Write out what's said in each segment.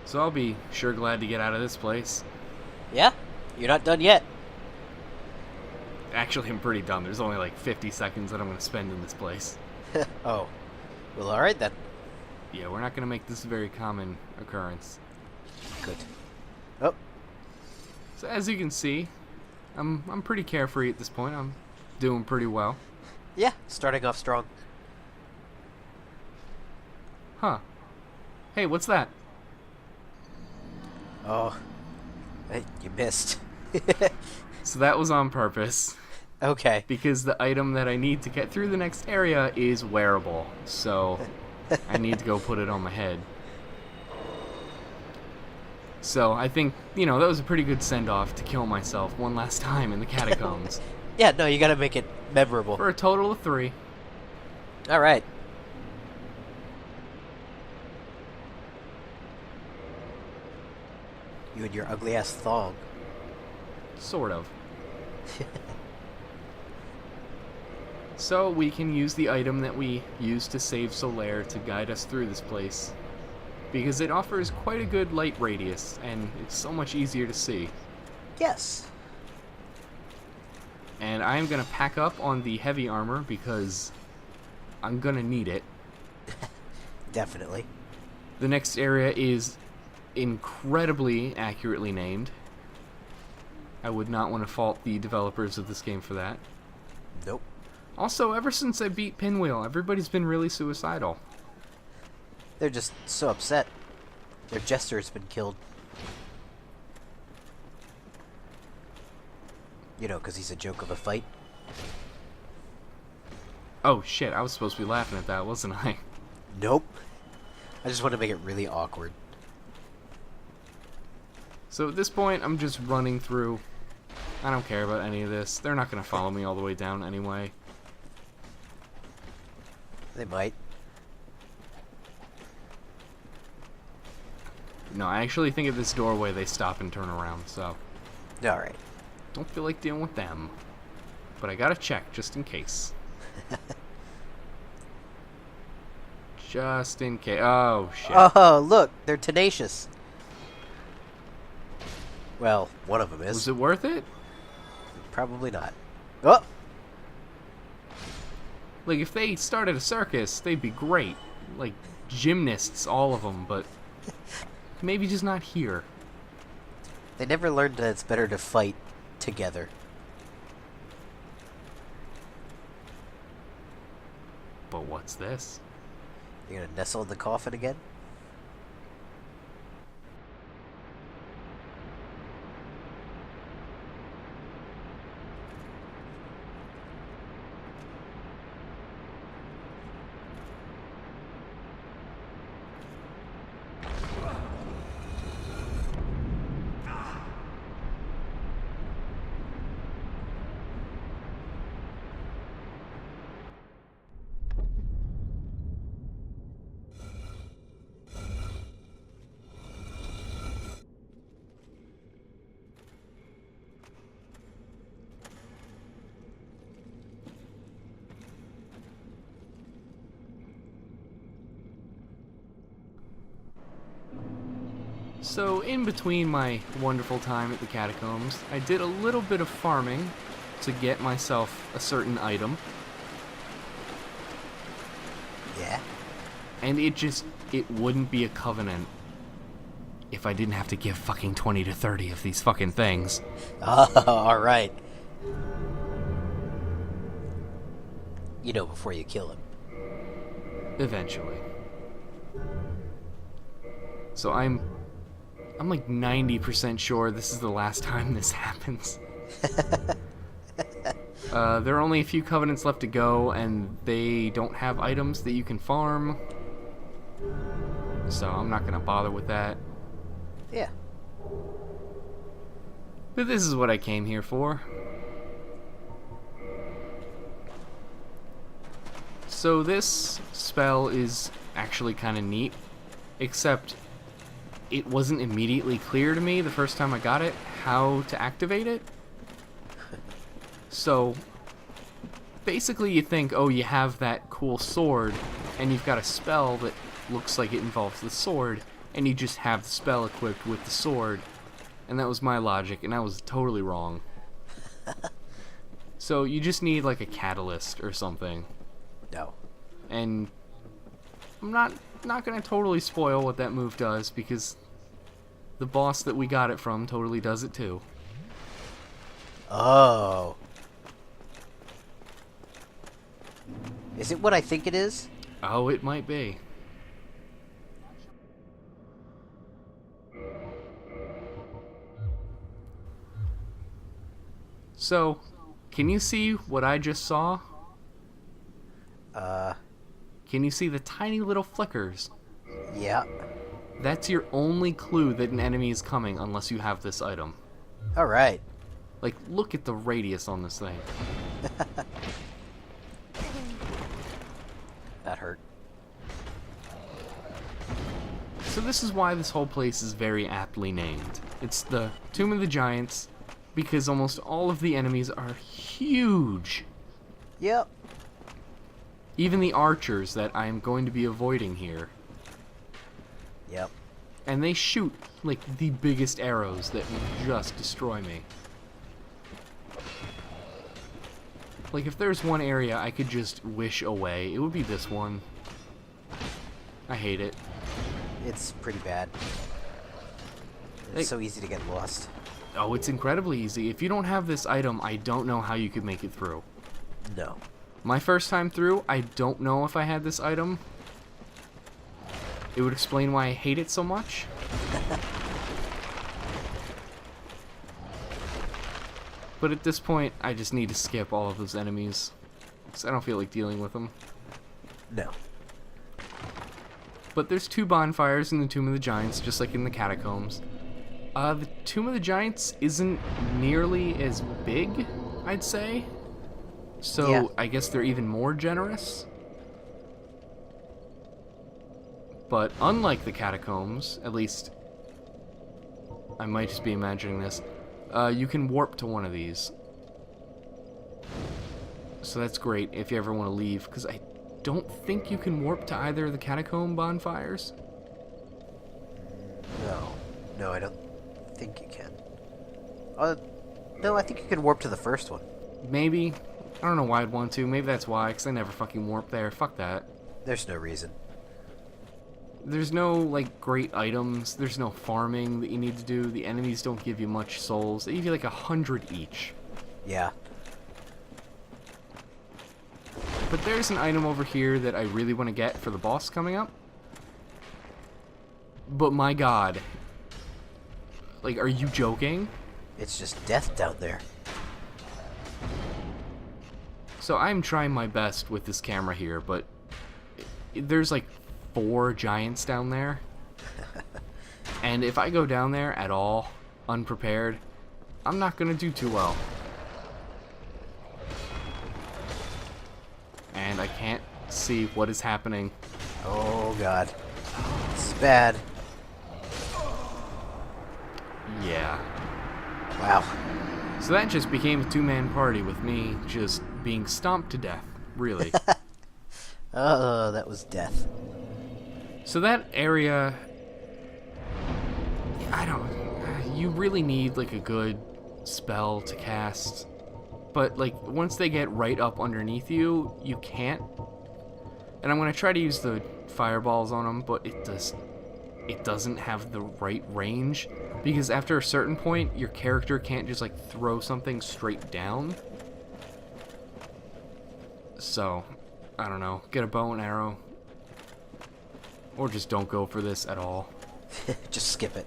So I'll be sure glad to get out of this place. Yeah? You're not done yet. Actually, I'm pretty done. There's only like 50 seconds that I'm going to spend in this place. Oh. Well, alright then. Yeah, we're not going to make this a very common occurrence. Good. Oh. So as you can see, I'm pretty carefree at this point. I'm doing pretty well. Yeah, starting off strong. Huh. Hey, what's that? Oh. Hey, you missed. So that was on purpose. Okay. Because the item that I need to get through the next area is wearable. So I need to go put it on my head. So I think, that was a pretty good send-off to kill myself one last time in the catacombs. Yeah, no, you gotta make it memorable. For a total of 3. Alright. You and your ugly-ass thong. Sort of. So we can use the item that we used to save Solaire to guide us through this place. Because it offers quite a good light radius, and it's so much easier to see. Yes. And I'm going to pack up on the heavy armor because I'm going to need it. Definitely. The next area is incredibly accurately named. I would not want to fault the developers of this game for that. Nope. Also, ever since I beat Pinwheel, everybody's been really suicidal. They're just so upset. Their jester's been killed. You know, because he's a joke of a fight. Oh shit, I was supposed to be laughing at that, wasn't I? Nope. I just want to make it really awkward. So at this point, I'm just running through. I don't care about any of this. They're not going to follow me all the way down anyway. They might. No, I actually think at this doorway they stop and turn around, so Alright. don't feel like dealing with them. But I gotta check, just in case. Just in case. Oh, shit. Oh, look! They're tenacious. Well, one of them is. Was it worth it? Probably not. Oh! Like, if they started a circus, they'd be great. Like, gymnasts, all of them, but maybe just not here. They never learned that it's better to fight together. But what's this? You're gonna nestle in the coffin again? So, in between my wonderful time at the catacombs, I did a little bit of farming to get myself a certain item. Yeah? And it wouldn't be a covenant if I didn't have to give fucking 20 to 30 of these fucking things. Oh, alright. You know, before you kill him. Eventually. So I'm like 90% sure this is the last time this happens. There are only a few covenants left to go, and they don't have items that you can farm. So I'm not gonna bother with that. Yeah. But this is what I came here for. So this spell is actually kind of neat, except it wasn't immediately clear to me the first time I got it how to activate it. So basically you think, oh, you have that cool sword and you've got a spell that looks like it involves the sword, and you just have the spell equipped with the sword. And that was my logic, and I was totally wrong. So you just need like a catalyst or something. No. And I'm not gonna totally spoil what that move does, because the boss that we got it from totally does it too. Oh. Is it what I think it is? Oh, it might be. So, can you see what I just saw? Can you see the tiny little flickers? Yeah. That's your only clue that an enemy is coming unless you have this item. Alright. Like, look at the radius on this thing. That hurt. So this is why this whole place is very aptly named. It's the Tomb of the Giants, because almost all of the enemies are huge. Yep. Even the archers that I am going to be avoiding here. Yep. And they shoot like the biggest arrows that will just destroy me. Like, if there's one area I could just wish away, it would be this one. I hate it. It's pretty bad. It's Like, so easy to get lost. oh, it's incredibly easy. If you don't have this item, I don't know how you could make it through. No. My first time through, I don't know if I had this item. It would explain why I hate it so much. But at this point, I just need to skip all of those enemies, because I don't feel like dealing with them. No. But there's 2 bonfires in the Tomb of the Giants, just like in the catacombs. The Tomb of the Giants isn't nearly as big, I'd say. So Yeah. I guess they're even more generous. But unlike the catacombs, at least I might just be imagining this, you can warp to one of these. So that's great if you ever want to leave, because I don't think you can warp to either of the catacomb bonfires. No. No, I don't think you can. No, I think you can warp to the first one. Maybe. I don't know why I'd want to. Maybe that's why, because I never fucking warp there. Fuck that. There's no reason. There's no, like, great items. There's no farming that you need to do. The enemies don't give you much souls. They give you, like, 100 each. Yeah. But there's an item over here that I really want to get for the boss coming up. But my god. Like, are you joking? It's just death down there. So I'm trying my best with this camera here, but there's like 4 giants down there. And if I go down there at all unprepared, I'm not gonna do too well. And I can't see what is happening. Oh god. This is bad. Yeah. Wow. So that just became a 2-man party with me just being stomped to death, really. Oh, that was death. So that area, I don't, you really need like a good spell to cast, but like once they get right up underneath you, you can't. And I'm gonna try to use the fireballs on them, but it doesn't have the right range, because after a certain point, your character can't just like throw something straight down. So, I don't know, get a bow and arrow. Or just don't go for this at all. Just skip it.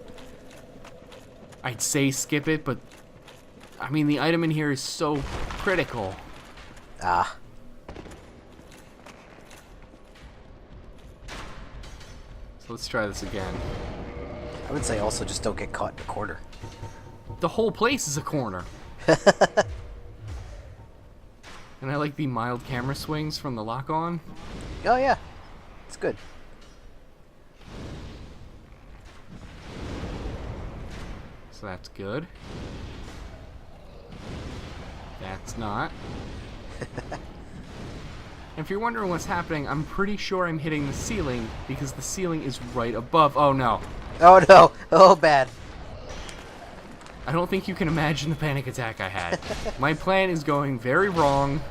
I'd say skip it, but I mean the item in here is so critical. Ah. So let's try this again. I would say also just don't get caught in a corner. The whole place is a corner. And I like the mild camera swings from the lock-on. Oh yeah. It's good. So that's good. That's not. if you're wondering what's happening, I'm pretty sure I'm hitting the ceiling because the ceiling is right above. Oh no. Oh no. Oh, bad. I don't think you can imagine the panic attack I had. My plan is going very wrong.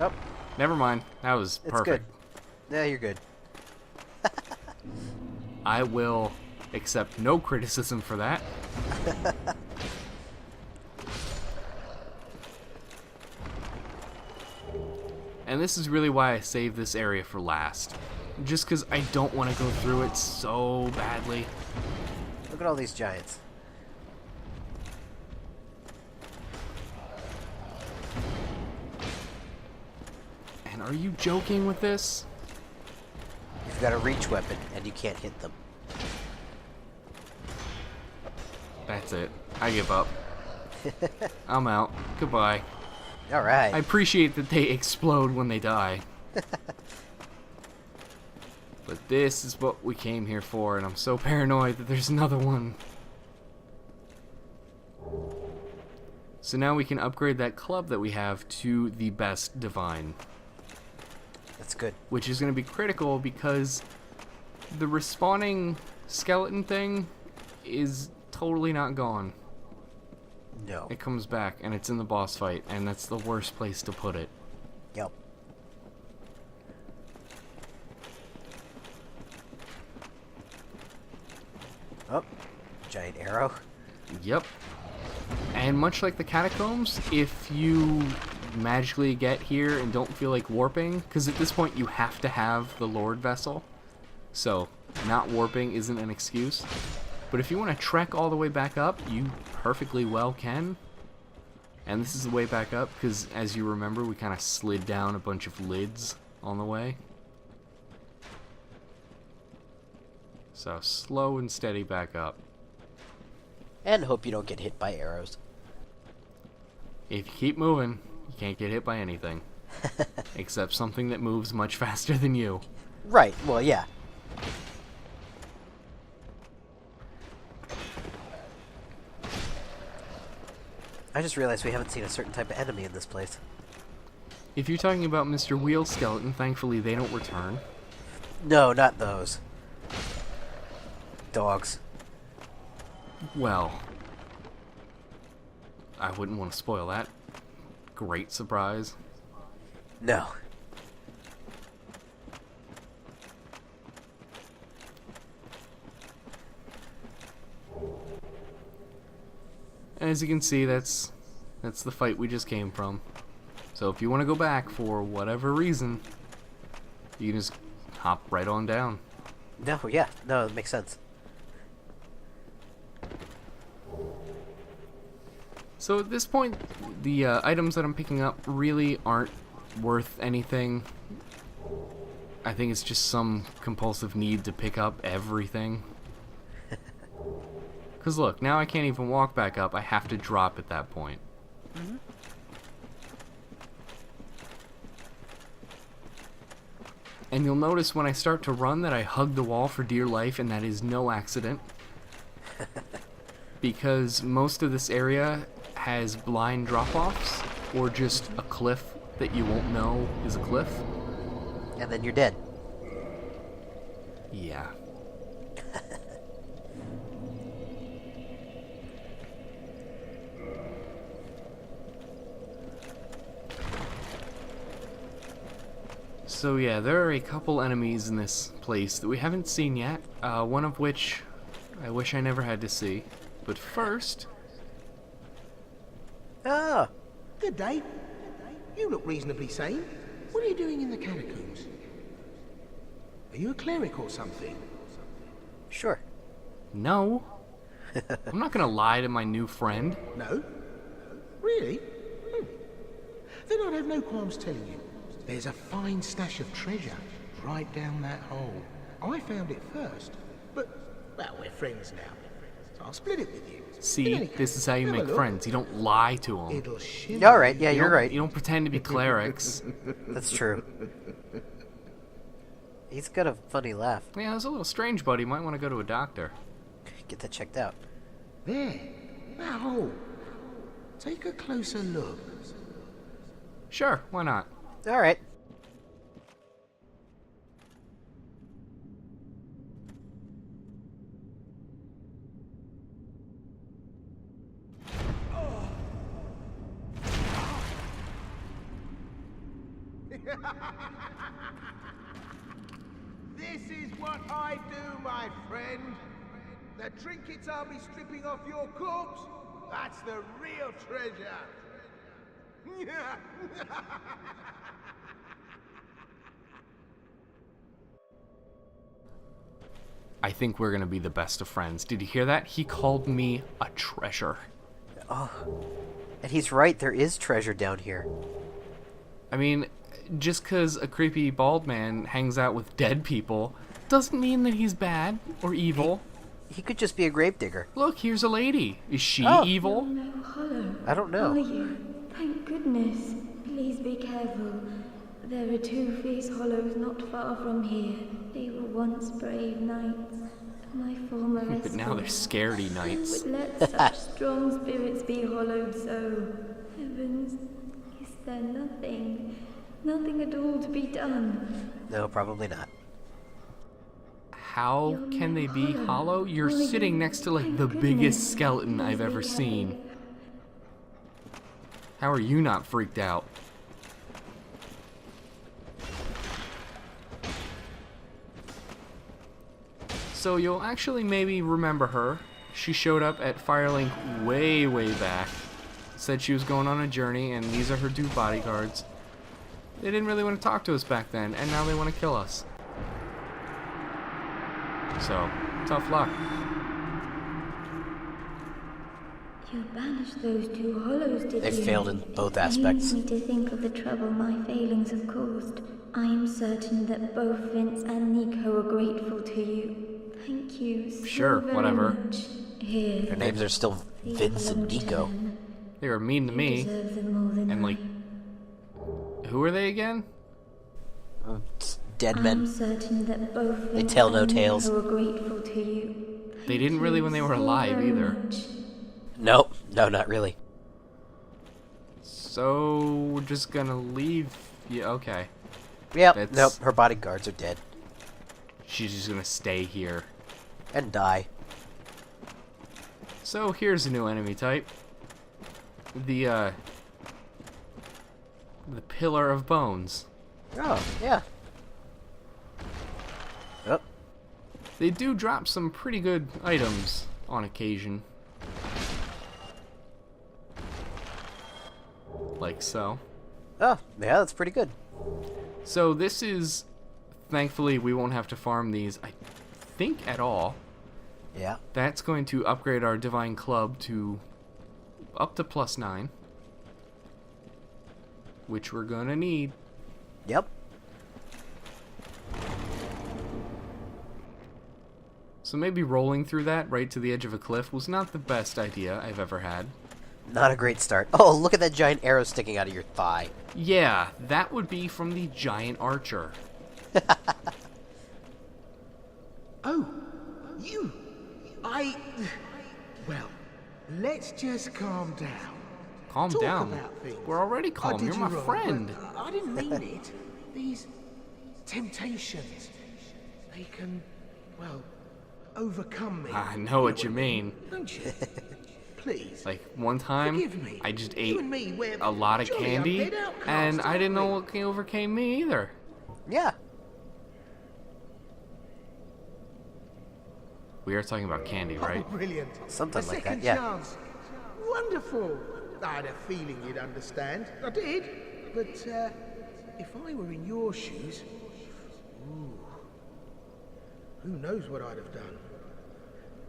Oh. Never mind. That was It's perfect. good. Yeah, you're good. I will accept no criticism for that. And this is really why I saved this area for last. Just because I don't want to go through it so badly. Look at all these giants. And are you joking with this? You've got a reach weapon, and you can't hit them. That's it. I give up. I'm out. Goodbye. Alright. I appreciate that they explode when they die. But this is what we came here for, and I'm so paranoid that there's another one. So now we can upgrade that club that we have to the best divine. That's good. Which is going to be critical because the respawning skeleton thing is totally not gone. No. It comes back, and it's in the boss fight, and that's the worst place to put it. Yep. Oh, giant arrow. Yep. And much like the catacombs, if you magically get here and don't feel like warping, because at this point you have to have the Lord vessel, so not warping isn't an excuse. But if you want to trek all the way back up, you perfectly well can. And this is the way back up, because as you remember, we kind of slid down a bunch of lids on the way. So slow and steady back up. And hope you don't get hit by arrows. If you keep moving, you can't get hit by anything. Except something that moves much faster than you. Right, well, yeah. I just realized we haven't seen a certain type of enemy in this place. If you're talking about Mr. Wheel Skeleton, thankfully they don't return. No, not those. Dogs. Well, I wouldn't want to spoil that. Great surprise. No. And as you can see, that's the fight we just came from. So if you want to go back for whatever reason, you can just hop right on down. No, yeah. No, it makes sense. So at this point, the items that I'm picking up really aren't worth anything. I think it's just some compulsive need to pick up everything. Because look, now I can't even walk back up. I have to drop at that point. Mm-hmm. And you'll notice when I start to run that I hug the wall for dear life, and that is no accident. Because most of this area has blind drop-offs, or just a cliff that you won't know is a cliff. And then you're dead. Yeah. So yeah, there are a couple enemies in this place that we haven't seen yet, one of which I wish I never had to see. But first... Ah! Good day. You look reasonably sane. What are you doing in the catacombs? Are you a cleric or something? Sure. No. I'm not gonna lie to my new friend. No? Really? Then I'd have no qualms telling you. There's a fine stash of treasure right down that hole. I found it first, but, well, we're friends now. So I'll split it with you. In See, any this case, is how you have a make look. friends. You don't lie to them. It'll shimmer. Alright, yeah, you're don't- right. You don't pretend to be clerics. That's true. He's got a funny laugh. Yeah, it's a little strange, buddy. Might want to go to a doctor. Get that checked out. There, that hole. Take a closer look. Sure, why not? Alright. This is what I do, my friend. The trinkets I'll be stripping off your corpse, that's the real treasure. I think we're gonna be the best of friends. Did you hear that? He called me a treasure. Oh. And he's right, there is treasure down here. I mean, just because a creepy bald man hangs out with dead people doesn't mean that he's bad or evil. He could just be a gravedigger. Look, here's a lady. Is she Oh. evil? No hollow. I don't know. Are you? Thank goodness. Please be careful. There are 2 fierce hollows not far from here. They were once brave knights. My former But now they're escort. scaredy Who knights. would let such strong spirits be hollowed so? Heavens, is there nothing? Nothing at all to be done? No, probably not. How can they be hollow? You're sitting next to like the biggest skeleton I've ever seen. How are you not freaked out? So you'll actually maybe remember her. She showed up at Firelink way, way back. Said she was going on a journey, and these are her 2 bodyguards. They didn't really want to talk to us back then, and now they want to kill us. So, tough luck. You banished those 2 hollows, did you? They failed in both It aspects. pains me to think of the trouble my failings have caused. I am certain that both Vince and Nico are grateful to you. Thank you so Sure, very whatever. much. Here, Their names are still the Vince and hollow Nico. gem. They were mean to You me. deserve them more than And like, I. who are they again? It's dead I'm men. certain that both Vince tell no and tales. Nico are grateful to you. They didn't really when they were alive very either. much. Nope. No, not really. So, we're just gonna leave. Yeah, okay. Yep. That's- Nope. Her bodyguards are dead. She's just gonna stay here. And die. So, here's a new enemy type. The Pillar of Bones. Oh, yeah. Oh. They do drop some pretty good items on occasion. Like so. Oh, yeah, that's pretty good. So this is, thankfully we won't have to farm these, I think, at all. Yeah. That's going to upgrade our Divine Club to up to +9. Which we're gonna need. Yep. So maybe rolling through that right to the edge of a cliff was not the best idea I've ever had. Not a great start. Oh, look at that giant arrow sticking out of your thigh. Yeah, that would be from the giant archer. Oh, you. Well, let's just calm down. Calm Talk down. about things. We're already I calm. did You're you my wrong, friend. but I didn't mean it. These temptations, they can, well, overcome me. I know what you mean. Don't you? Please. Like, one time, Forgive me. I just You ate and me, we're a lot of jolly candy, undead outcasts, and I didn't know aren't what overcame me either. Yeah. We are talking about candy, right? Oh, brilliant. Something a like second that, yeah. chance. Wonderful. I had a feeling you'd understand. I did. But if I were in your shoes, ooh, who knows what I'd have done.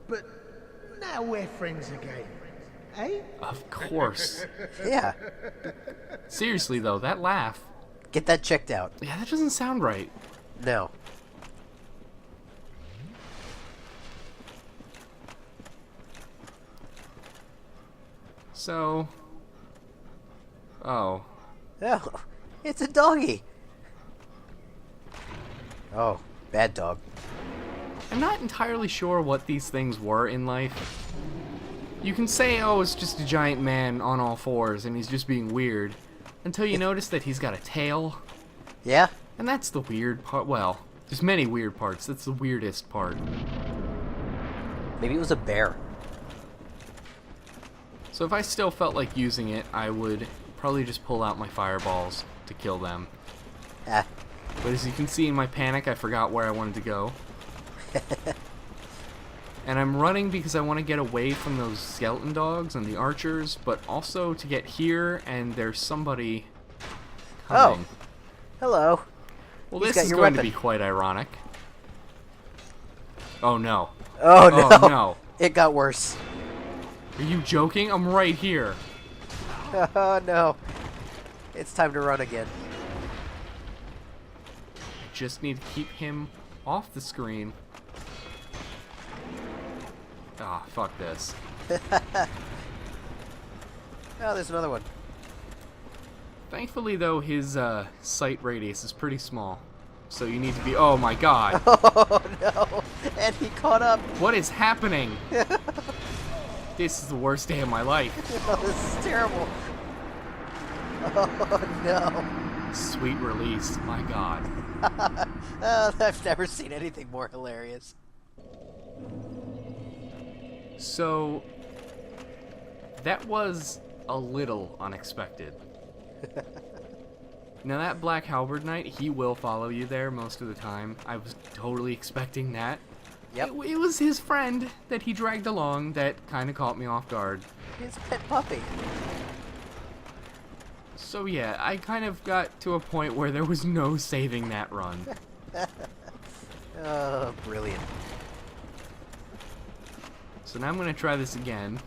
But now we're friends again. Eh? Of course. Yeah. Seriously, though, that laugh, Get that checked out. yeah, that doesn't sound right. No. So... Oh. Oh, it's a doggy. Oh, bad dog. I'm not entirely sure what these things were in life. You can say, oh, it's just a giant man on all fours and he's just being weird. Until you notice that he's got a tail. Yeah? And that's the weird part. Well, there's many weird parts. That's the weirdest part. Maybe it was a bear. So if I still felt like using it, I would probably just pull out my fireballs to kill them. Ah. But as you can see in my panic, I forgot where I wanted to go. And I'm running because I want to get away from those skeleton dogs and the archers, but also to get here, and there's somebody coming. Oh. Hello. Well, He's this got is your going to weapon. be quite ironic. Oh, no. Oh, no. Oh, no. It got worse. Are you joking? I'm right here. Oh, no. It's time to run again. I just need to keep him off the screen. Ah, fuck this. Oh, there's another one. Thankfully, though, his sight radius is pretty small. So you need to be... Oh, my God. Oh, no. And he caught up. What is happening? This is the worst day of my life. Oh, this is terrible. Oh, no. Sweet release. My God. Oh, I've never seen anything more hilarious. So... that was a little unexpected. Now that Black Halberd Knight, he will follow you there most of the time. I was totally expecting that. Yep. It was his friend that he dragged along that kind of caught me off guard. His pet puppy. So yeah, I kind of got to a point where there was no saving that run. Oh, brilliant. So now I'm going to try this again.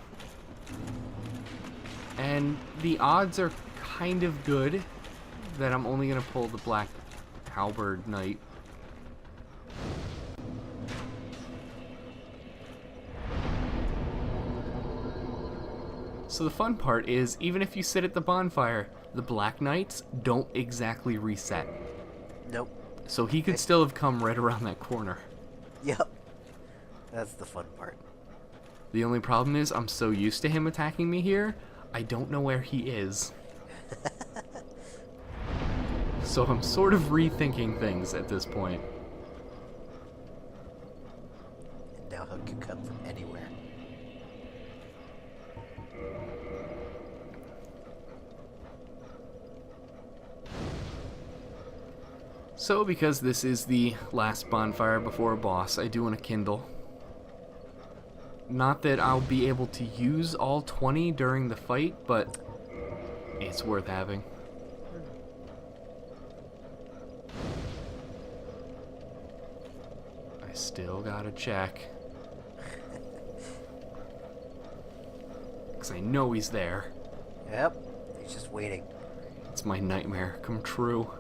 And the odds are kind of good that I'm only going to pull the Black Halberd Knight. So the fun part is, even if you sit at the bonfire, the Black Knights don't exactly reset. Nope. So he could still have come right around that corner. Yep. That's the fun part. The only problem is, I'm so used to him attacking me here, I don't know where he is. So I'm sort of rethinking things at this point. And now he can come from anywhere. So because this is the last bonfire before a boss, I do want to kindle. Not that I'll be able to use all 20 during the fight, but it's worth having. I still gotta check. Because I know he's there. Yep. He's just waiting. It's my nightmare come true.